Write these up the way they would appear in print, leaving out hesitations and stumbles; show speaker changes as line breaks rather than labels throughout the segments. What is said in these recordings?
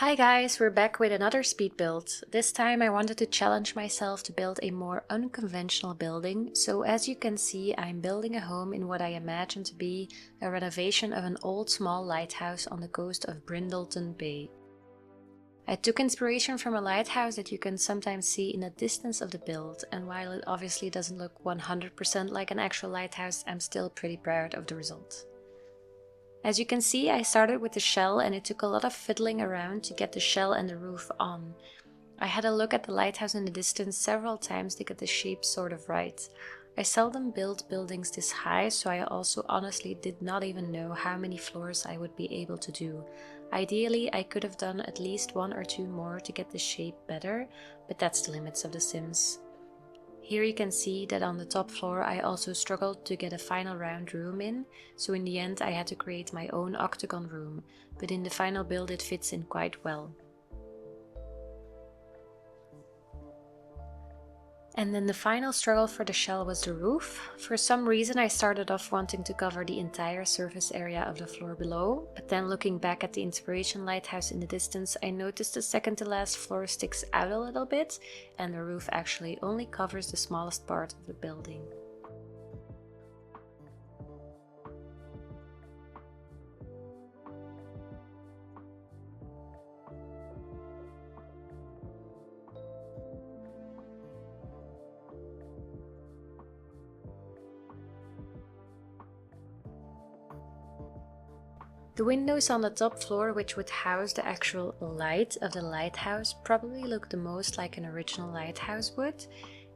Hi guys, we're back with another speed build. This time I wanted to challenge myself to build a more unconventional building. So as you can see, I'm building a home in what I imagine to be a renovation of an old small lighthouse on the coast of Brindleton Bay. I took inspiration from a lighthouse that you can sometimes see in the distance of the build, and while it obviously doesn't look 100% like an actual lighthouse, I'm still pretty proud of the result. As you can see, I started with the shell and it took a lot of fiddling around to get the shell and the roof on. I had a look at the lighthouse in the distance several times to get the shape sort of right. I seldom build buildings this high, so I also honestly did not even know how many floors I would be able to do. Ideally, I could have done at least one or two more to get the shape better, but that's the limits of the Sims. Here you can see that on the top floor I also struggled to get a final round room in, so in the end I had to create my own octagon room, but in the final build it fits in quite well. And then the final struggle for the shell was the roof. For some reason I started off wanting to cover the entire surface area of the floor below, but then looking back at the inspiration lighthouse in the distance, I noticed the second to last floor sticks out a little bit, and the roof actually only covers the smallest part of the building. The windows on the top floor, which would house the actual light of the lighthouse, probably look the most like an original lighthouse would.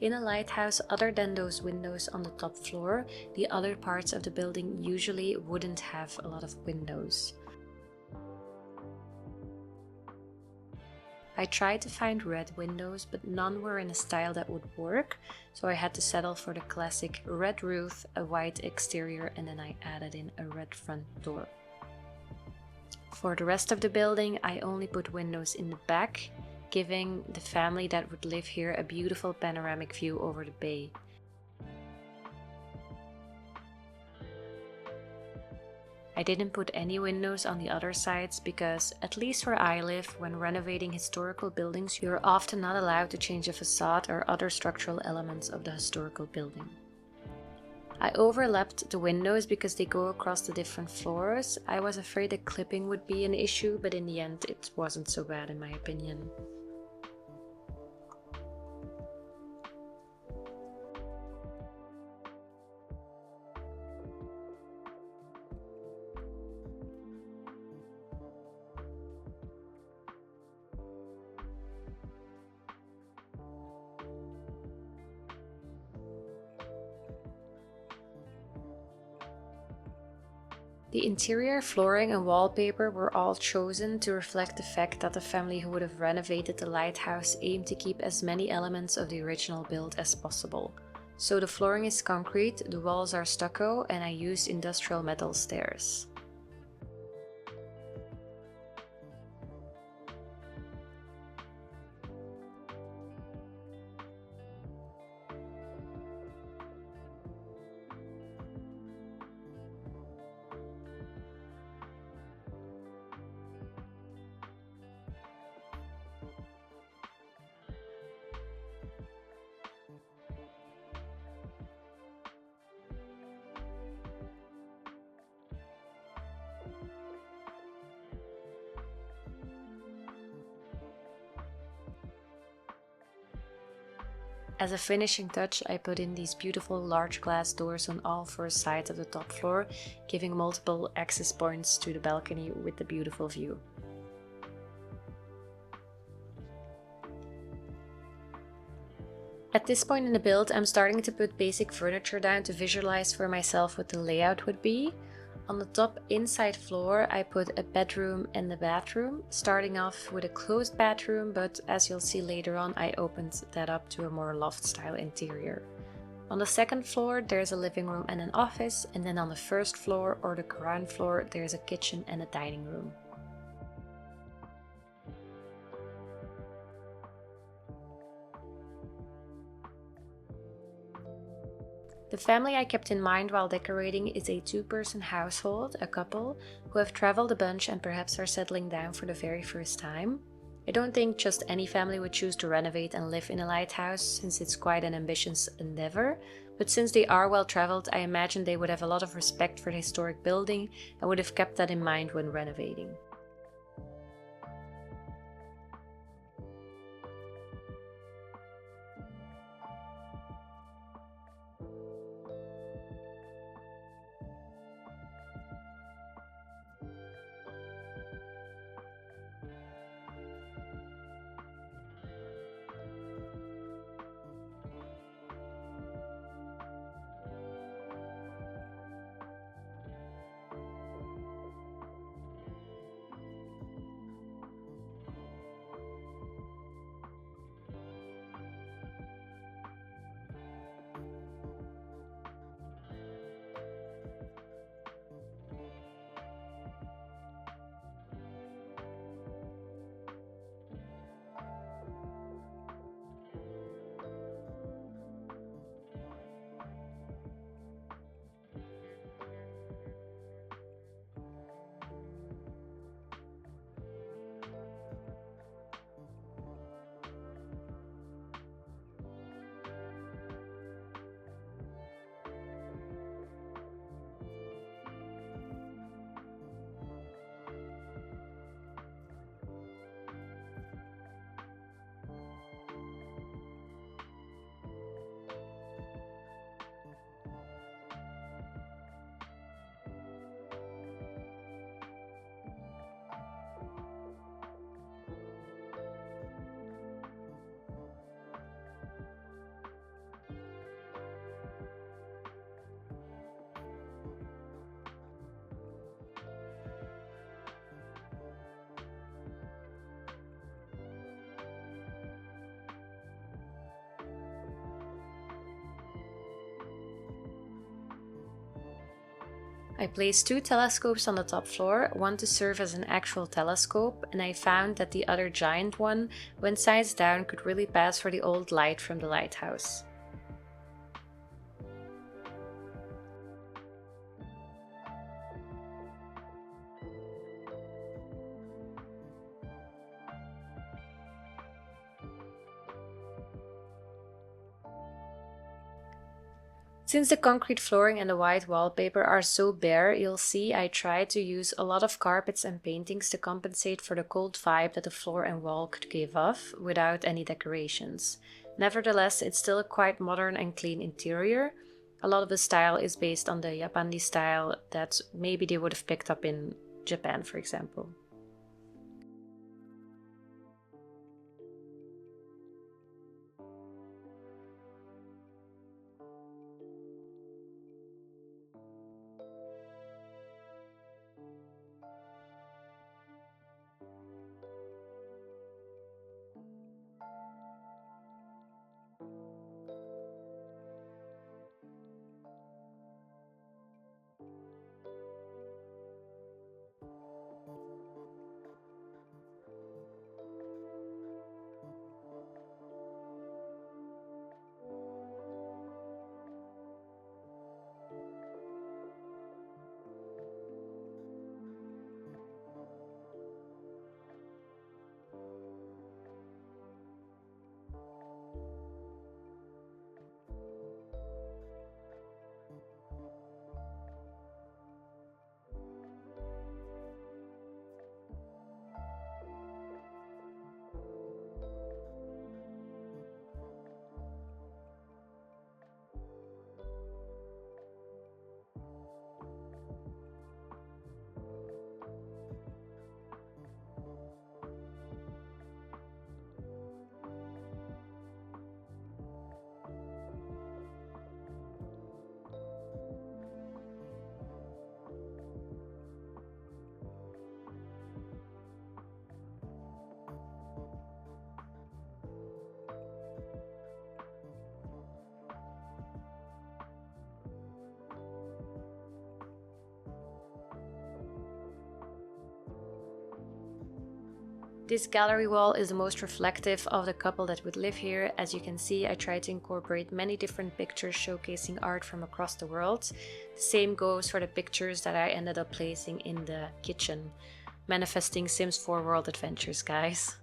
In a lighthouse, other than those windows on the top floor, the other parts of the building usually wouldn't have a lot of windows. I tried to find red windows, but none were in a style that would work, so I had to settle for the classic red roof, a white exterior, and then I added in a red front door. For the rest of the building, I only put windows in the back, giving the family that would live here a beautiful panoramic view over the bay. I didn't put any windows on the other sides because, at least where I live, when renovating historical buildings, you're often not allowed to change the facade or other structural elements of the historical building. I overlapped the windows because they go across the different floors. I was afraid that clipping would be an issue, but in the end it wasn't so bad in my opinion. The interior flooring and wallpaper were all chosen to reflect the fact that the family who would have renovated the lighthouse aimed to keep as many elements of the original build as possible. So the flooring is concrete, the walls are stucco, and I used industrial metal stairs. As a finishing touch, I put in these beautiful large glass doors on all four sides of the top floor, giving multiple access points to the balcony with the beautiful view. At this point in the build, I'm starting to put basic furniture down to visualize for myself what the layout would be. On the top inside floor, I put a bedroom and a bathroom, starting off with a closed bathroom, but as you'll see later on, I opened that up to a more loft-style interior. On the second floor, there's a living room and an office, and then on the first floor or the ground floor, there's a kitchen and a dining room. The family I kept in mind while decorating is a two-person household, a couple, who have traveled a bunch and perhaps are settling down for the very first time. I don't think just any family would choose to renovate and live in a lighthouse, since it's quite an ambitious endeavor, but since they are well traveled, I imagine they would have a lot of respect for the historic building and would have kept that in mind when renovating. I placed two telescopes on the top floor, one to serve as an actual telescope, and I found that the other giant one, when sized down, could really pass for the old light from the lighthouse. Since the concrete flooring and the white wallpaper are so bare, you'll see I tried to use a lot of carpets and paintings to compensate for the cold vibe that the floor and wall could give off without any decorations. Nevertheless, it's still a quite modern and clean interior. A lot of the style is based on the Japanese style that maybe they would have picked up in Japan, for example. This gallery wall is the most reflective of the couple that would live here. As you can see, I tried to incorporate many different pictures showcasing art from across the world. The same goes for the pictures that I ended up placing in the kitchen. Manifesting Sims 4 world adventures, guys.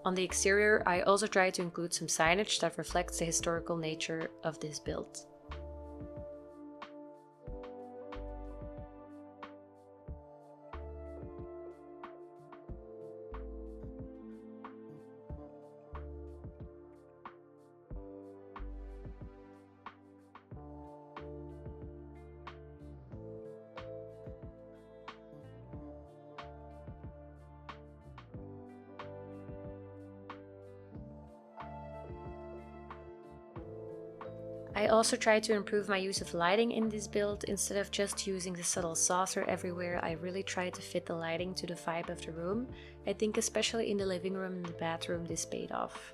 On the exterior, I also tried to include some signage that reflects the historical nature of this build. I also tried to improve my use of lighting in this build. Instead of just using the subtle saucer everywhere, I really tried to fit the lighting to the vibe of the room. I think especially in the living room and the bathroom this paid off.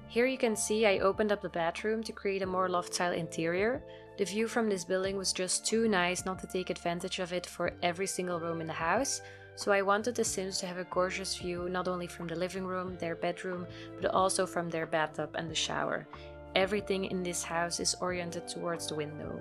Here you can see I opened up the bathroom to create a more loft-style interior. The view from this building was just too nice not to take advantage of it for every single room in the house, so I wanted the Sims to have a gorgeous view not only from the living room, their bedroom, but also from their bathtub and the shower. Everything in this house is oriented towards the window.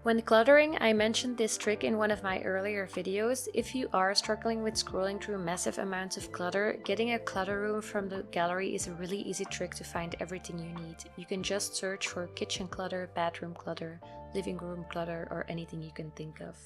When cluttering, I mentioned this trick in one of my earlier videos. If you are struggling with scrolling through massive amounts of clutter, getting a clutter room from the gallery is a really easy trick to find everything you need. You can just search for kitchen clutter, bathroom clutter, living room clutter, or anything you can think of.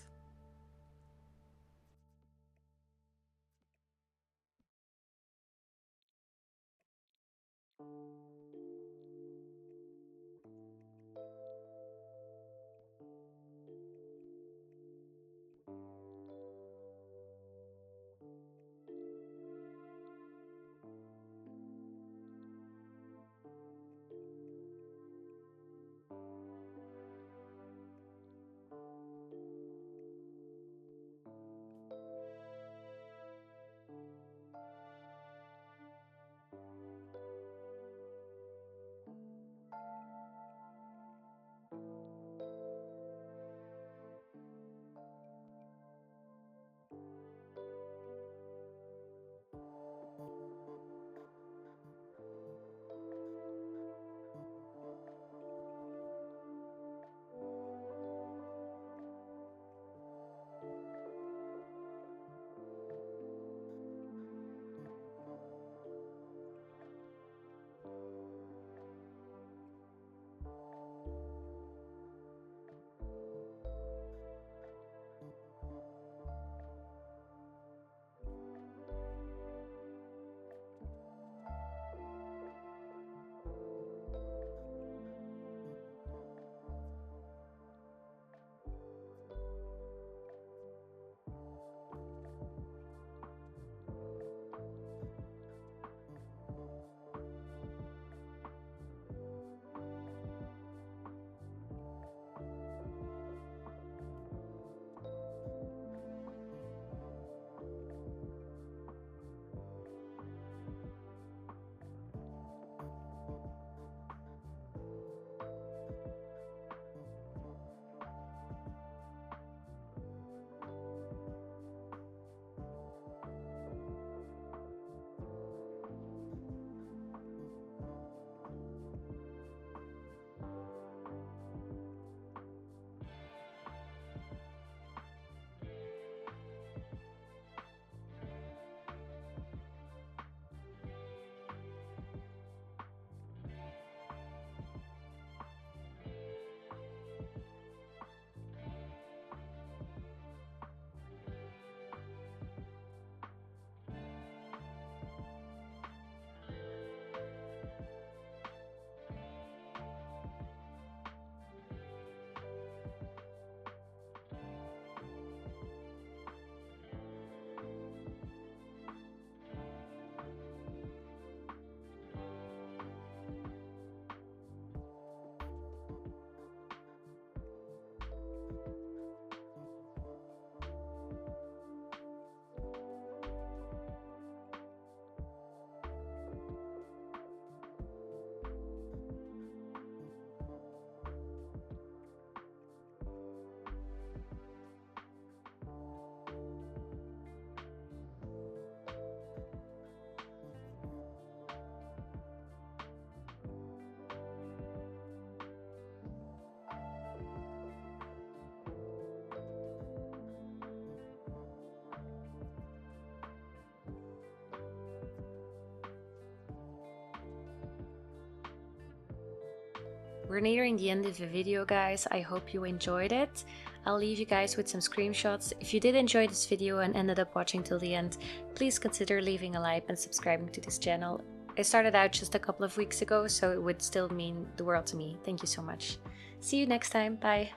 We're nearing the end of the video, guys. I hope you enjoyed it. I'll leave you guys with some screenshots. If you did enjoy this video and ended up watching till the end, please consider leaving a like and subscribing to this channel. I started out just a couple of weeks ago, so it would still mean the world to me. Thank you so much. See you next time. Bye.